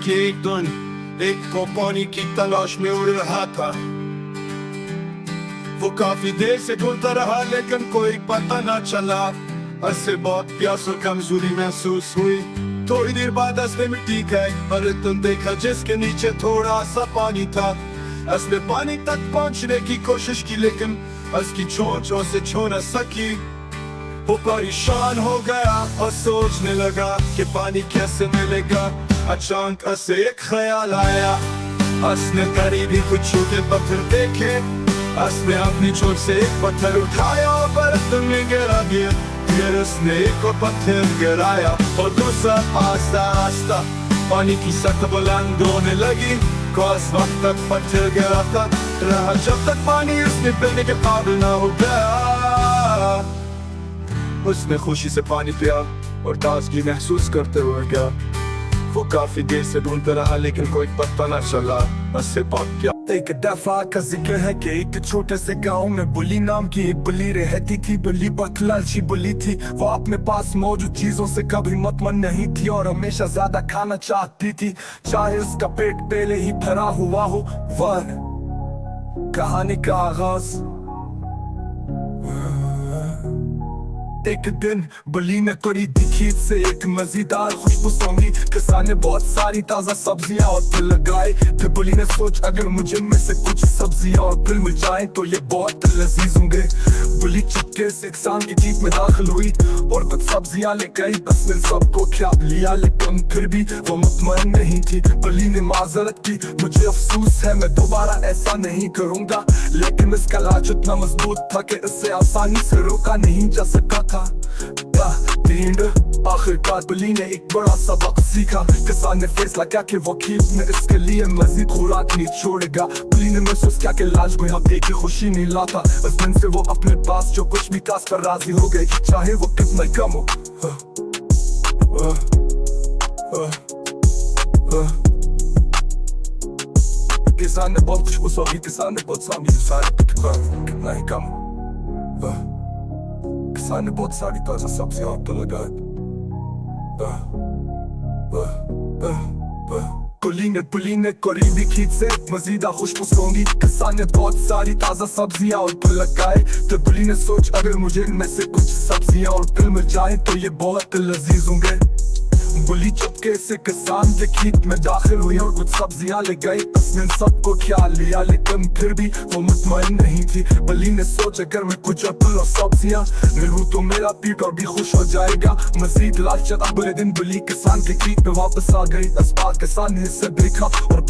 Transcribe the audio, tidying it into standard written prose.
कि एक दिन एक को पानी की तलाश में उड़ रहा था। वो काफी देर से ढूंढता रहा लेकिन कोई पता न चला। उससे बहुत प्यास और कमजोरी महसूस हुई। थोड़ी देर बाद उसने मिट्टी गई और तुम देखा जिसके नीचे थोड़ा सा पानी था। उसने पानी तक पहुंचने की कोशिश की लेकिन उसकी चोंचों से छू न सकी। वो परेशान हो गया और सोचने लगा कि पानी कैसे मिलेगा। अचानक उसे एक ख्याल आया। उसने करीबी कुछ छोटे पत्थर देखे। उसने अपनी चोट से एक पत्थर उठाया और बर्फ में गिरा दिया। फिर उसने एक और पत्थर गिराया और दूसरा। आस्ता आस्ता पानी की सतह बुलंद होने लगी। कुछ वक्त तक पत्थर गिराता रहा जब तक पानी उसने पीने के काबिल न हो गया। उसने खुशी से पानी पिया और ताजगी महसूस करते हुए गया। वो काफी देर से ढूंढता रहा लेकिन कोई पता न चला। उससे पक गया। एक दफा का जिक्र है कि एक छोटे से गांव में बुली नाम की एक बुली रहती थी। बुली बहुत लालची बुली थी। वो अपने पास मौजूद चीजों से कभी मतमन नहीं थी और हमेशा ज्यादा खाना चाहती थी, चाहे उसका पेट पहले ही भरा हुआ हो। वह कहानी का आगाज। एक दिन बुली ने तोड़ी खेत से एक मजेदार खुशबू सूंघी। किसान ने बहुत सारी ताजा सब्जियां और फल लगाए। फिर बुली ने सोच अगर मुझे में से कुछ सब्जियां और फल मिल जाए तो ये बहुत लजीज होंगे। बुली चुपके से किसान की जीप में दाखिल हुई और कुछ सब्जियां ले गई। उसने सबको खा लिया लेकिन फिर भी वो मुतमईन नहीं थी। बुली ने माजरत की, मुझे अफसोस है मैं दोबारा ऐसा नहीं करूंगा। लेकिन इसका लाज इतना मजबूत था कि इससे आसानी से रोका नहीं जा सका था। आखिरकार बुली ने एक बड़ा सबक सीखा। किसान ने फैसला किया कि वो खेत में इसके लिए मजीद खुराक नहीं छोड़ेगा। बुली ने महसूस किया कि लाज कोई हफ्ते की खुशी नहीं लाता। उस दिन से वो अपने पास जो कुछ भी काश पर राजी हो गई, चाहे वो कितना कम हो। किसान ने बहुत खुशबू सूंघी। किसान ने बहुत सारी कितना ही कम हो। किसान ने बहुत सारी ताजा सब्जियां और फल लगाए। बुली ने करीबी खेत से मजीदा खुशबू सूंघी। किसान ने बहुत सारी ताजा सब्जियां और फल लगाए। तो बुली ने सोच अगर मुझे इनमें से कुछ सब्जियां और फल मिल जाए तो ये बहुत लजीज होंगे। बुली चुपके से किसान के खेत में दाखिल हुई और कुछ सब्जियां ले गई। उसने सबको खा लिया लेकिन फिर भी वो मुतमईन नहीं थी। बुली ने सोचा अगर मैं कुछ फल और सब्जियां मिलूं तो मेरा पेट और भी खुश हो जाएगा। मजीद लालच अगले दिन बुली किसान के खेत में वापस आ गई। इस बात किसान ने इसे देखा और